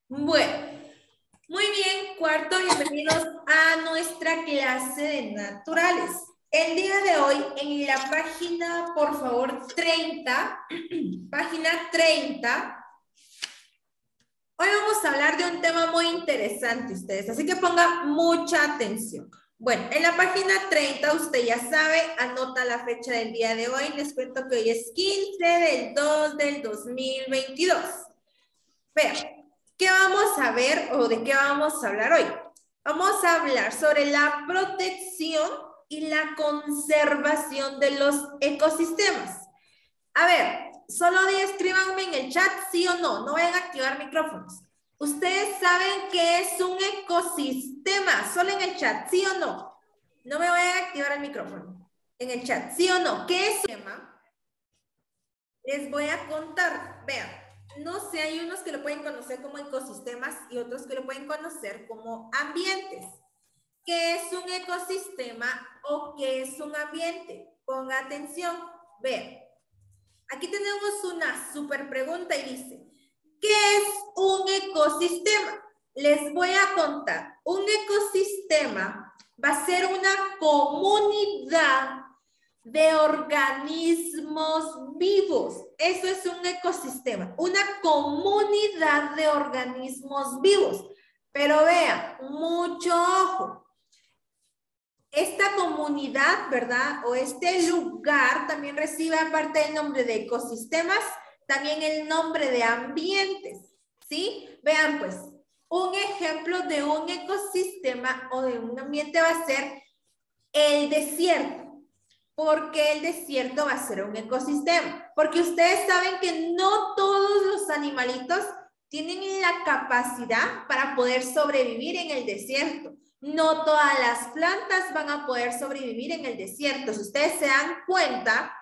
Bueno, muy bien, cuarto, bienvenidos a nuestra clase de naturales. El día de hoy, en la página, por favor, 30, página 30, hoy vamos a hablar de un tema muy interesante, ustedes, así que pongan mucha atención. Bueno, en la página 30, usted ya sabe, anota la fecha del día de hoy. Les cuento que hoy es 15 del 2 del 2022. Vean, ¿qué vamos a ver o de qué vamos a hablar hoy? Vamos a hablar sobre la protección y la conservación de los ecosistemas. A ver, solo escríbanme en el chat sí o no, no vayan a activar micrófonos. ¿Ustedes saben qué es un ecosistema? Solo en el chat, ¿sí o no? No me vayan a activar el micrófono. En el chat, ¿sí o no? ¿Qué es un ecosistema? Les voy a contar. Vean, no sé, hay unos que lo pueden conocer como ecosistemas y otros que lo pueden conocer como ambientes. ¿Qué es un ecosistema o qué es un ambiente? Ponga atención. Vean, aquí tenemos una súper pregunta y dice, ¿qué es un ecosistema? Les voy a contar. Un ecosistema va a ser una comunidad de organismos vivos. Eso es un ecosistema, una comunidad de organismos vivos. Pero vean, mucho ojo. Esta comunidad, ¿verdad? O este lugar también recibe, aparte del nombre de ecosistemas, también el nombre de ambientes, ¿sí? Vean pues, un ejemplo de un ecosistema o de un ambiente va a ser el desierto. ¿Por qué el desierto va a ser un ecosistema? Porque ustedes saben que no todos los animalitos tienen la capacidad para poder sobrevivir en el desierto. No todas las plantas van a poder sobrevivir en el desierto. Si ustedes se dan cuenta,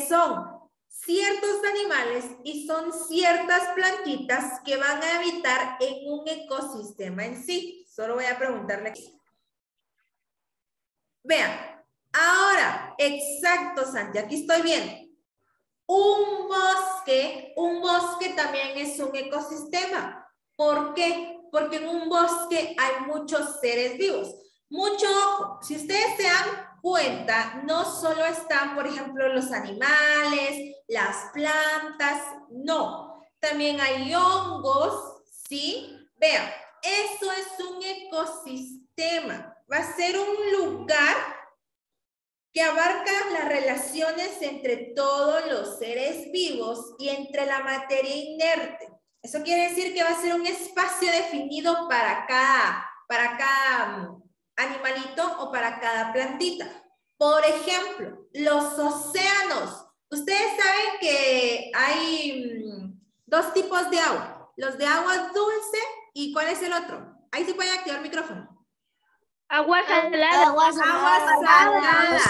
son ciertos animales y son ciertas plantitas que van a habitar en un ecosistema en sí. Solo voy a preguntarle aquí. Vean, ahora, exacto, Santi, aquí estoy bien. Un bosque también es un ecosistema. ¿Por qué? Porque en un bosque hay muchos seres vivos. Mucho ojo, si ustedes se dan cuenta, no solo están, por ejemplo, los animales, las plantas, no. También hay hongos, ¿sí? Vean, eso es un ecosistema. Va a ser un lugar que abarca las relaciones entre todos los seres vivos y entre la materia inerte. Eso quiere decir que va a ser un espacio definido para cada animalito o para cada plantita. Por ejemplo, los océanos. Ustedes saben que hay dos tipos de agua. Los de agua dulce y ¿cuál es el otro? Ahí se puede activar el micrófono. Agua salada. Agua salada.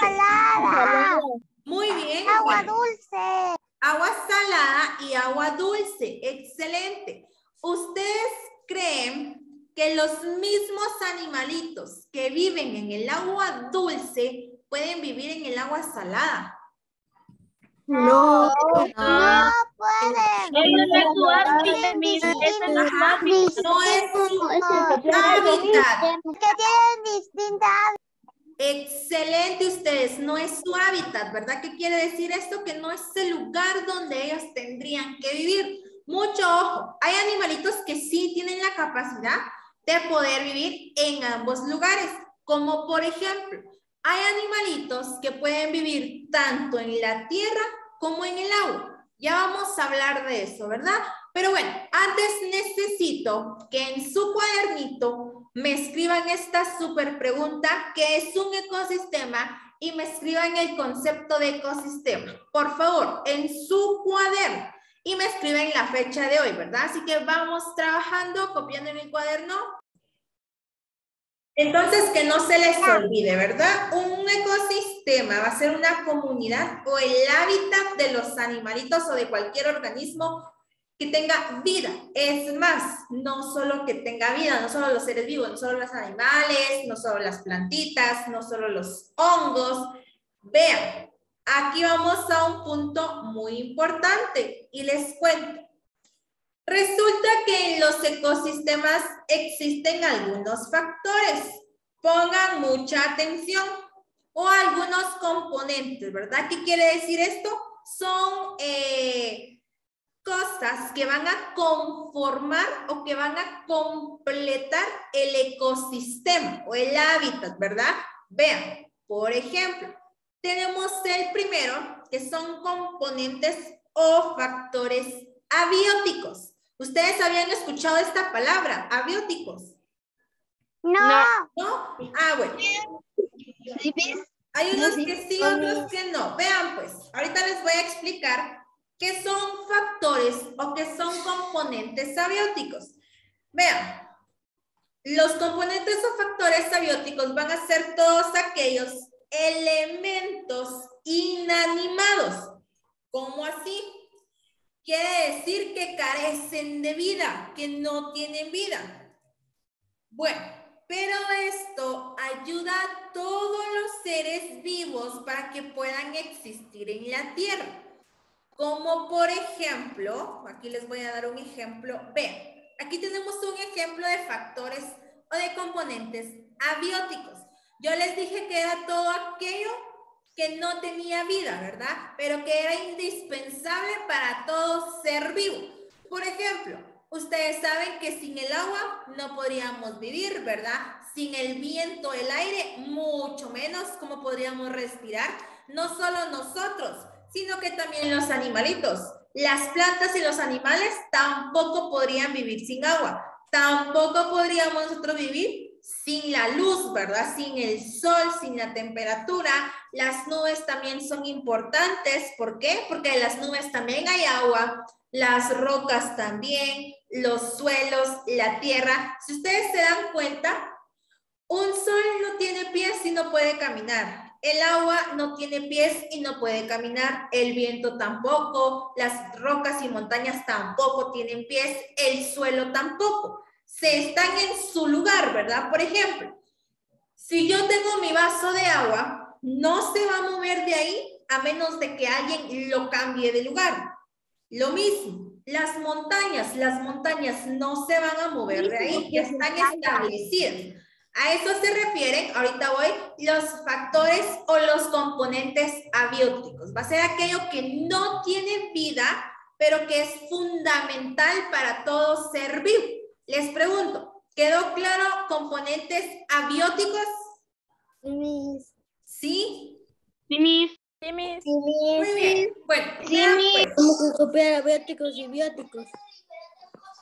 Salada. Muy bien. Agua Bueno, dulce. agua salada y agua dulce. Excelente. ¿Ustedes creen que los mismos animalitos que viven en el agua dulce pueden vivir en el agua salada? No pueden. Ella no es su hábitat, mira, ese no es su hábitat. No es su hábitat. Que tienen distintas. Excelente ustedes, no es su hábitat, ¿verdad? ¿Qué quiere decir esto? Que no es el lugar donde ellos tendrían que vivir. Mucho ojo, hay animalitos que sí tienen la capacidad de poder vivir en ambos lugares, como por ejemplo, hay animalitos que pueden vivir tanto en la tierra como en el agua. Ya vamos a hablar de eso, ¿verdad? Pero bueno, antes necesito que en su cuadernito me escriban esta súper pregunta, ¿qué es un ecosistema? Y me escriban el concepto de ecosistema. Por favor, en su cuaderno. Y me escriben la fecha de hoy, ¿verdad? Así que vamos trabajando, copiando en el cuaderno. Entonces, que no se les olvide, ¿verdad? Un ecosistema va a ser una comunidad o el hábitat de los animalitos o de cualquier organismo que tenga vida. Es más, no solo que tenga vida, no solo los seres vivos, no solo los animales, no solo las plantitas, no solo los hongos. Vean, aquí vamos a un punto muy importante y les cuento. Resulta que en los ecosistemas existen algunos factores. Pongan mucha atención. O algunos componentes, ¿verdad? ¿Qué quiere decir esto? Son cosas que van a conformar o que van a completar el ecosistema o el hábitat, ¿verdad? Vean, por ejemplo, tenemos el primero, que son componentes o factores abióticos. ¿Ustedes habían escuchado esta palabra, abióticos? No. ¿No? Ah, bueno. Hay unos que sí, otros que no. Vean pues, ahorita les voy a explicar qué son factores o qué son componentes abióticos. Vean, los componentes o factores abióticos van a ser todos aquellos elementos inanimados. ¿Cómo así? Quiere decir que carecen de vida, que no tienen vida. Bueno, pero esto ayuda a todos los seres vivos para que puedan existir en la Tierra. Como por ejemplo, aquí les voy a dar un ejemplo. Vean, aquí tenemos un ejemplo de factores o de componentes abióticos. Yo les dije que era todo aquello que no tenía vida, ¿verdad? Pero que era indispensable para todo ser vivo. Por ejemplo, ustedes saben que sin el agua no podríamos vivir, ¿verdad? Sin el viento, el aire, mucho menos cómo podríamos respirar. No solo nosotros, sino que también los animalitos. Las plantas y los animales tampoco podrían vivir sin agua. Tampoco podríamos nosotros vivir sin la luz, ¿verdad? Sin el sol, sin la temperatura. Las nubes también son importantes. ¿Por qué? Porque en las nubes también hay agua. Las rocas también, los suelos, la tierra. Si ustedes se dan cuenta, un sol no tiene pies y no puede caminar. El agua no tiene pies y no puede caminar. El viento tampoco. Las rocas y montañas tampoco tienen pies. El suelo tampoco. Se están en su lugar, ¿verdad? Por ejemplo, si yo tengo mi vaso de agua, no se va a mover de ahí a menos de que alguien lo cambie de lugar. Lo mismo, las montañas no se van a mover de ahí, ya están establecidas. A eso se refieren, ahorita voy, los factores o los componentes abióticos. Va a ser aquello que no tiene vida, pero que es fundamental para todo ser vivo. Les pregunto, ¿quedó claro componentes abióticos? ¿Sí? Sí, Miss. Muy bien. Bueno, vean, pues. ¿Cómo que copiar abióticos y bióticos?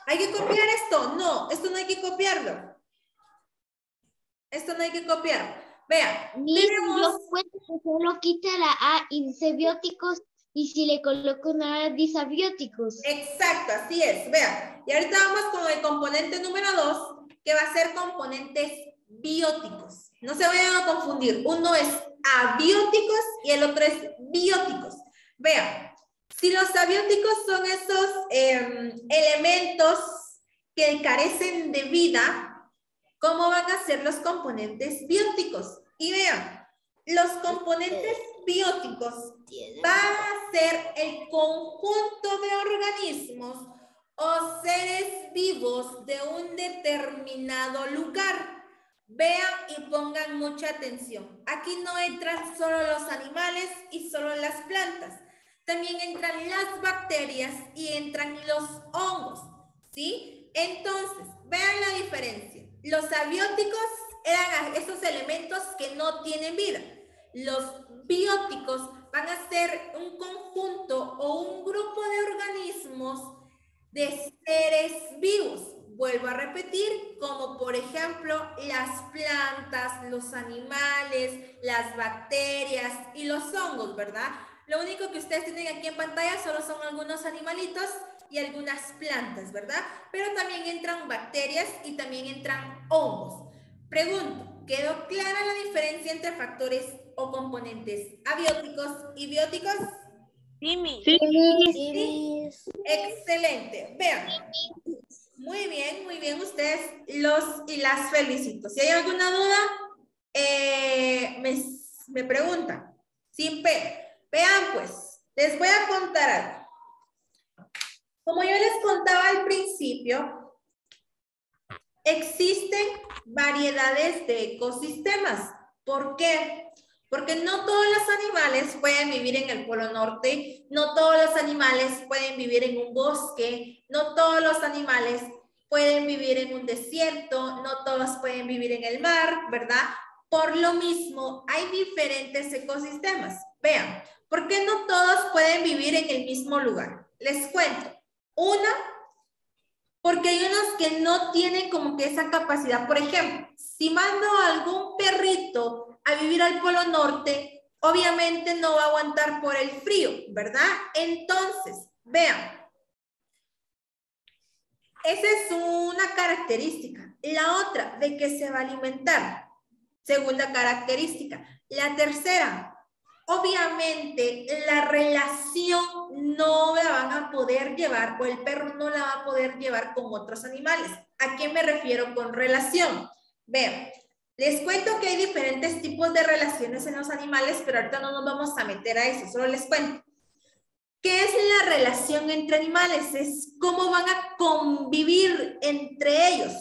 ¿Hay que copiar esto? No, esto no hay que copiarlo. Esto no hay que copiarlo. Vean, tenemos... Solo quita la A y dice bióticos, y si le coloco una A dice abióticos. Exacto, así es. Vean, y ahorita vamos con el componente número 2, que va a ser componentes bióticos. No se vayan a confundir. Uno es abióticos y el otro es bióticos. Vean, si los abióticos son esos elementos que carecen de vida, ¿cómo van a ser los componentes bióticos? Y vean, los componentes bióticos van a ser el conjunto de organismos o seres vivos de un determinado lugar. Vean y pongan mucha atención. Aquí no entran solo los animales y solo las plantas. También entran las bacterias y entran los hongos, ¿sí? Entonces, vean la diferencia. Los abióticos eran esos elementos que no tienen vida. Los bióticos van a ser un conjunto o un grupo de organismos de seres vivos. Vuelvo a repetir, como por ejemplo las plantas, los animales, las bacterias y los hongos, ¿verdad? Lo único que ustedes tienen aquí en pantalla solo son algunos animalitos y algunas plantas, ¿verdad? Pero también entran bacterias y también entran hongos. Pregunto, ¿quedó clara la diferencia entre factores o componentes abióticos y bióticos? Sí, Miss. Sí. Excelente. Vean. Muy bien ustedes los y las felicito. Si hay alguna duda, me preguntan. Sin pena. Vean pues, les voy a contar algo. Como yo les contaba al principio, principio, existen variedades de ecosistemas. ¿Por qué? Porque no todos los animales pueden vivir en el Polo Norte, no todos los animales pueden vivir en un bosque, no todos los animales pueden vivir en un desierto, no todos pueden vivir en el mar, ¿verdad? Por lo mismo, hay diferentes ecosistemas. Vean, ¿por qué no todos pueden vivir en el mismo lugar? Les cuento. Una, porque hay unos que no tienen como que esa capacidad. Por ejemplo, si mando a algún perrito a vivir al Polo Norte, obviamente no va a aguantar por el frío, ¿verdad? Entonces, vean. Esa es una característica. La otra, de que se va a alimentar. Segunda característica. La tercera, obviamente la relación no la van a poder llevar o el perro no la va a poder llevar con otros animales. ¿A qué me refiero con relación? Vean, les cuento que hay diferentes tipos de relaciones en los animales, pero ahorita no nos vamos a meter a eso, solo les cuento. ¿Qué es la relación entre animales? Es cómo van a convivir entre ellos.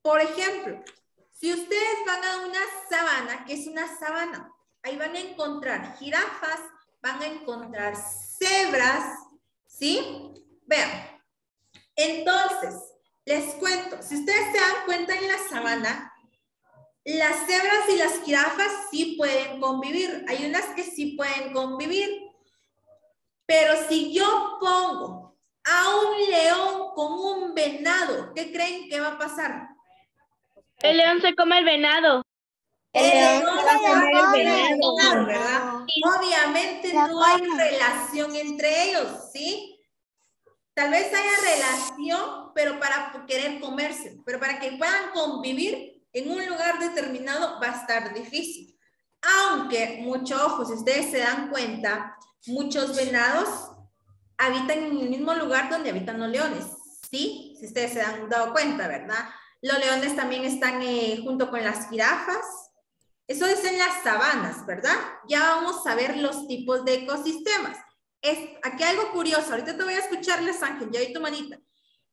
Por ejemplo, si ustedes van a una sabana, ¿qué es una sabana? Ahí van a encontrar jirafas, van a encontrar cebras, ¿sí? Vean. Entonces, les cuento, si ustedes se dan cuenta en la sabana, las cebras y las jirafas sí pueden convivir. Hay unas que sí pueden convivir. Pero si yo pongo a un león con un venado, ¿qué creen que va a pasar? El león se come el venado. El león se va a comer el venado, venado, ¿verdad? Obviamente no hay relación entre ellos, ¿sí? Tal vez haya relación, pero para querer comerse, pero para que puedan convivir en un lugar determinado va a estar difícil. Aunque, mucho ojo, si ustedes se dan cuenta, muchos venados habitan en el mismo lugar donde habitan los leones, ¿sí? Si ustedes se han dado cuenta, ¿verdad? Los leones también están junto con las jirafas. Eso es en las sabanas, ¿verdad? Ya vamos a ver los tipos de ecosistemas. Aquí algo curioso, ahorita te voy a escucharles, Ángel, ya vi tu manita.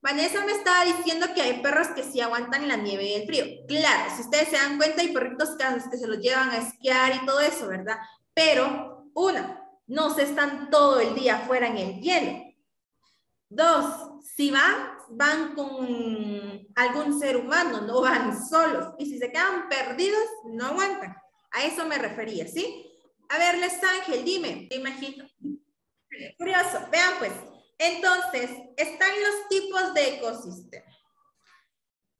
Vanessa me estaba diciendo que hay perros que sí aguantan la nieve y el frío. Claro, si ustedes se dan cuenta, hay perritos que se los llevan a esquiar y todo eso, ¿verdad? Pero, una, no se están todo el día afuera en el hielo. Dos, si van con algún ser humano, no van solos. Y si se quedan perdidos, no aguantan. A eso me refería, ¿sí? A ver, Les Ángel, dime, te imagino. Curioso, vean pues. Entonces, están los tipos de ecosistemas.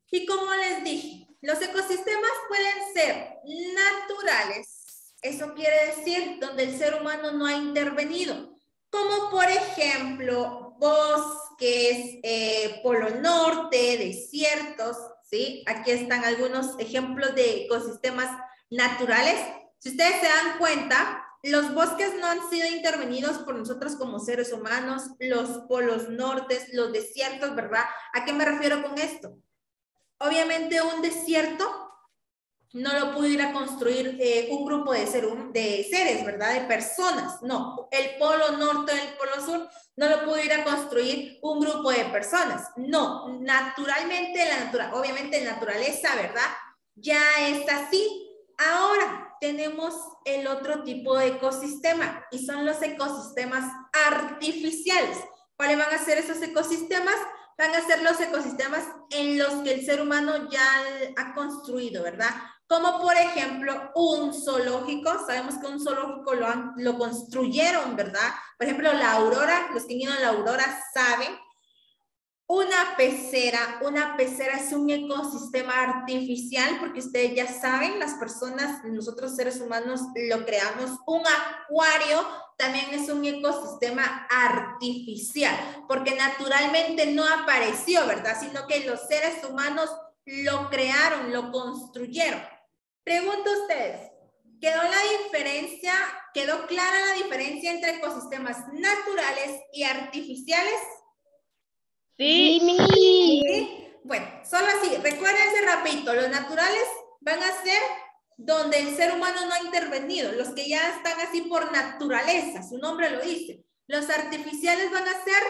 Y como les dije, los ecosistemas pueden ser naturales. Eso quiere decir donde el ser humano no ha intervenido. Como por ejemplo, bosques, Polo Norte, desiertos, ¿sí? Aquí están algunos ejemplos de ecosistemas naturales. Si ustedes se dan cuenta, los bosques no han sido intervenidos por nosotros como seres humanos, los polos nortes, los desiertos, ¿verdad? ¿A qué me refiero con esto? Obviamente un desierto no lo pudiera construir un grupo de seres, ¿verdad? De personas. No, el polo norte o el polo sur no lo pudiera construir un grupo de personas. No, naturalmente, obviamente la naturaleza, ¿verdad? Ya es así. Ahora tenemos el otro tipo de ecosistema y son los ecosistemas artificiales. ¿Cuáles van a ser esos ecosistemas? Van a ser los ecosistemas en los que el ser humano ya ha construido, ¿verdad? Como por ejemplo un zoológico. Sabemos que un zoológico lo construyeron, ¿verdad? Por ejemplo, la Aurora, los que han ido a la Aurora saben. Una pecera es un ecosistema artificial porque ustedes ya saben, las personas, nosotros seres humanos lo creamos. Un acuario también es un ecosistema artificial porque naturalmente no apareció, ¿verdad? Sino que los seres humanos lo crearon, lo construyeron. Pregunto a ustedes, ¿quedó clara la diferencia entre ecosistemas naturales y artificiales? Sí. ¿Sí? Bueno, solo así, recuérdense rapidito, los naturales van a ser donde el ser humano no ha intervenido, los que ya están así por naturaleza, su nombre lo dice. Los artificiales van a ser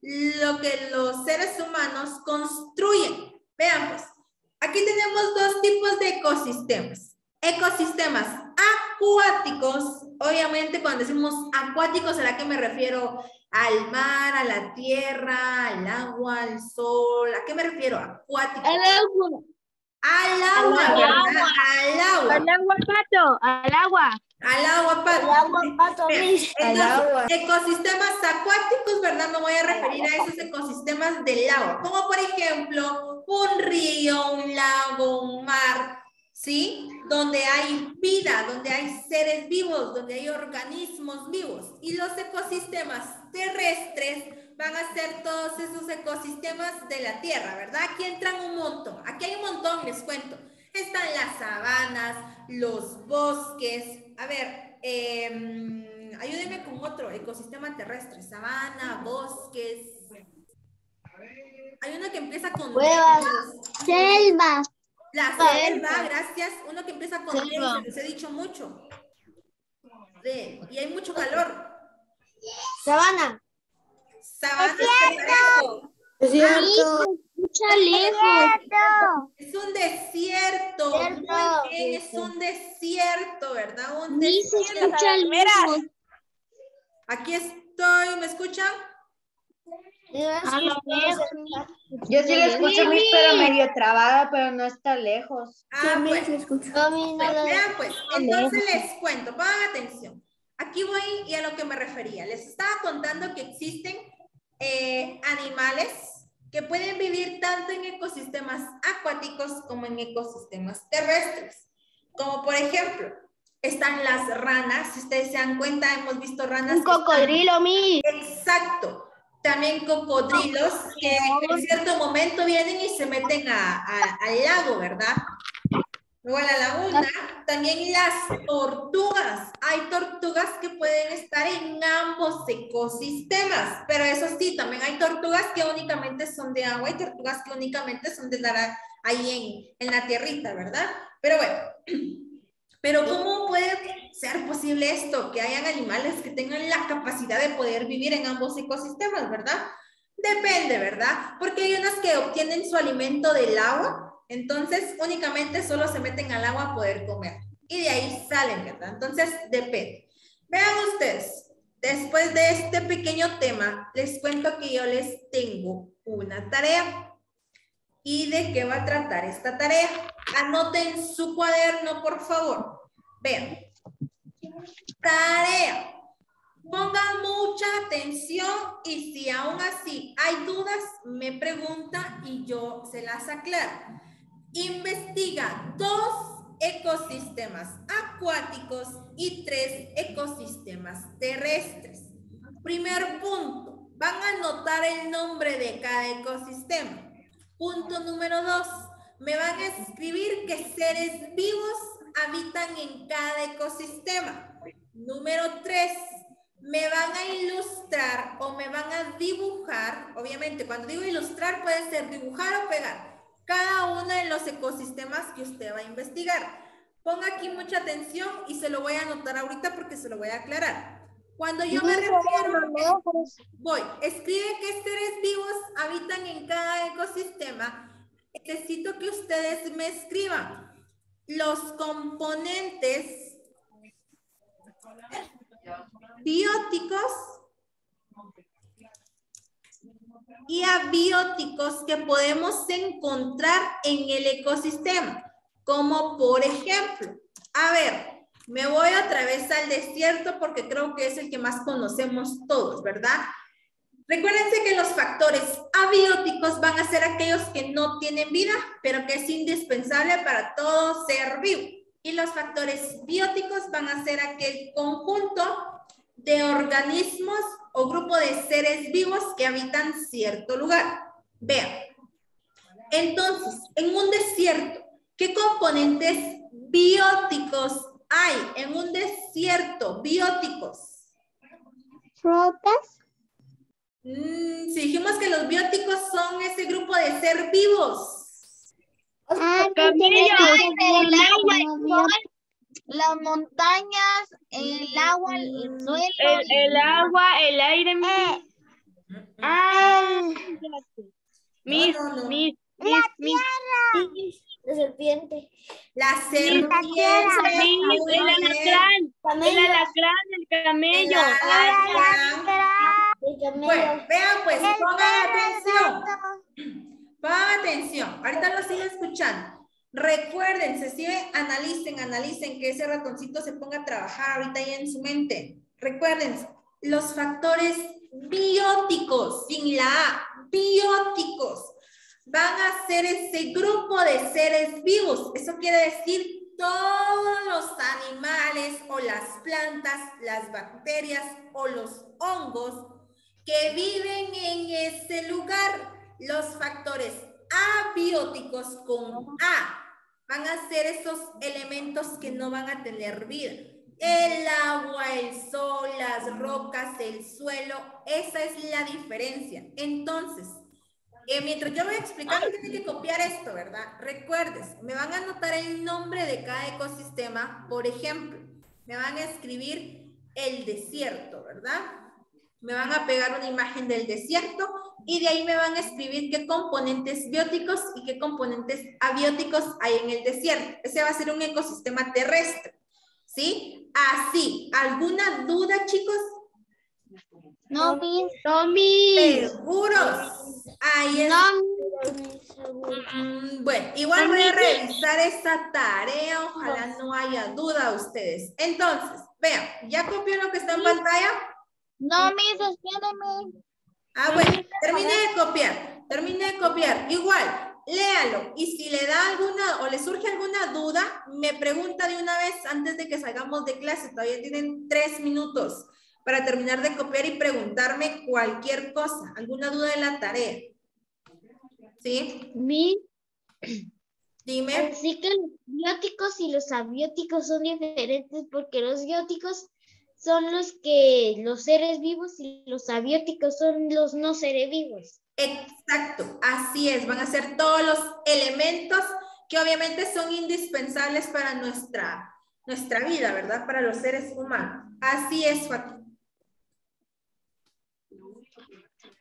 lo que los seres humanos construyen. Vean pues, aquí tenemos dos tipos de ecosistemas. Ecosistemas acuáticos, obviamente cuando decimos acuáticos, ¿será que me refiero al mar, a la tierra, al agua, al sol? ¿A qué me refiero? Acuáticos. Al agua. Al agua, ¿verdad? Al agua. Al agua, Pato, al agua. Al agua, Pato. Al agua, Pato, Bien, Miss. entonces, ecosistemas acuáticos, ¿verdad? Me voy a referir a esos ecosistemas del agua, como por ejemplo, un río, un lago, un mar, ¿sí? Donde hay vida, donde hay seres vivos, donde hay organismos vivos. Y los ecosistemas terrestres van a ser todos esos ecosistemas de la tierra, ¿verdad? Aquí entran un montón. Aquí hay un montón, les cuento. Están las sabanas, los bosques. A ver, ayúdenme con otro ecosistema terrestre. Sabana, bosques. Hay uno que empieza con Cuevas. D. Selva. La selva, gracias. Uno que empieza con D, Selva. se les he dicho mucho. D. Y hay mucho calor. Sabana. Sabana es Es cierto. Escucha lejos. Es un desierto. Cierto. Muy bien, es un desierto, ¿verdad? Un Ni se desierto. escucha lejos. Aquí estoy, ¿me escuchan? Yo sí la escucho, Miss, pero medio trabada, pero no está lejos. Ah, pues. A mí no la- Vean pues, entonces les cuento, pongan atención. Aquí voy y a lo que me refería. Les estaba contando que existen animales que pueden vivir tanto en ecosistemas acuáticos como en ecosistemas terrestres. Como por ejemplo, están las ranas. Si ustedes se dan cuenta, hemos visto ranas. Un cocodrilo, Miss. Exacto. También cocodrilos que en cierto momento vienen y se meten al lago, ¿verdad? Luego a la laguna. También las tortugas. Hay tortugas que pueden estar en ambos ecosistemas, pero eso sí, también hay tortugas que únicamente son de agua y tortugas que únicamente son de estar ahí en la tierrita, ¿verdad? Pero bueno, pero ¿cómo puede ser posible esto? Que hayan animales que tengan la capacidad de poder vivir en ambos ecosistemas, ¿verdad? Depende, ¿verdad? Porque hay unas que obtienen su alimento del agua, entonces únicamente solo se meten al agua a poder comer. Y de ahí salen, ¿verdad? Entonces depende. Vean ustedes, después de este pequeño tema, les cuento que yo les tengo una tarea. ¿Y de qué va a tratar esta tarea? Anoten su cuaderno, por favor. Vean. Tarea. Pongan mucha atención y si aún así hay dudas, me pregunta y yo se las aclaro. Investiga 2 ecosistemas acuáticos y 3 ecosistemas terrestres. Primer punto, van a anotar el nombre de cada ecosistema. Punto número 2, me van a escribir qué seres vivos habitan en cada ecosistema. Número 3, me van a ilustrar o me van a dibujar, obviamente cuando digo ilustrar puede ser dibujar o pegar, cada uno de los ecosistemas que usted va a investigar. Ponga aquí mucha atención y se lo voy a anotar ahorita porque se lo voy a aclarar. Cuando yo me refiero, voy, escribe qué seres vivos habitan en cada ecosistema. Necesito que ustedes me escriban los componentes bióticos y abióticos que podemos encontrar en el ecosistema. Como por ejemplo, a ver, me voy otra vez al desierto porque creo que es el que más conocemos todos, ¿verdad? Recuérdense que los factores abióticos van a ser aquellos que no tienen vida, pero que es indispensable para todo ser vivo. Y los factores bióticos van a ser aquel conjunto de organismos o grupo de seres vivos que habitan cierto lugar. Vean. Entonces, en un desierto, ¿qué componentes bióticos hay en un desierto? Bióticos. Frutas. Si dijimos que los bióticos son ese grupo de ser vivos. Las montañas, el agua, el suelo. El agua, el aire. Miss. La serpiente. La serpiente. Camello. el camello. El camello. Bueno, vean pues, pongan atención. Pongan atención. Ahorita lo sigo escuchando. Recuerden, analicen que ese ratoncito se ponga a trabajar ahorita ya en su mente. Recuerden, los factores bióticos, sin la A, bióticos, van a ser ese grupo de seres vivos. Eso quiere decir todos los animales o las plantas, las bacterias o los hongos que viven en ese lugar. Los factores abióticos con A van a ser esos elementos que no van a tener vida. El agua, el sol, las rocas, el suelo, esa es la diferencia. Entonces, mientras yo voy explicando, tienen que copiar esto, ¿verdad? Recuerdes, me van a anotar el nombre de cada ecosistema. Por ejemplo, me van a escribir el desierto, ¿verdad? Me van a pegar una imagen del desierto y de ahí me van a escribir qué componentes bióticos y qué componentes abióticos hay en el desierto. Ese va a ser un ecosistema terrestre, ¿sí? Así, ¿alguna duda, chicos? No, Miss. ¿Seguros? Ahí es. Bueno, igual voy a revisar esa tarea, ojalá no haya duda a ustedes. Entonces, vean, ¿ya copió lo que está en pantalla? No, Miss, espérame. Ah, bueno, termine de copiar. Igual, léalo. Y si le da alguna o le surge alguna duda, me pregunta de una vez antes de que salgamos de clase. Todavía tienen 3 minutos para terminar de copiar y preguntarme cualquier cosa. ¿Alguna duda de la tarea? ¿Sí? Miss. Dime. Así que los bióticos y los abióticos son diferentes porque los bióticos son los seres vivos y los abióticos son los no seres vivos. Exacto, así es. Van a ser todos los elementos que obviamente son indispensables para nuestra vida, ¿verdad? Para los seres humanos. Así es, Joaquín.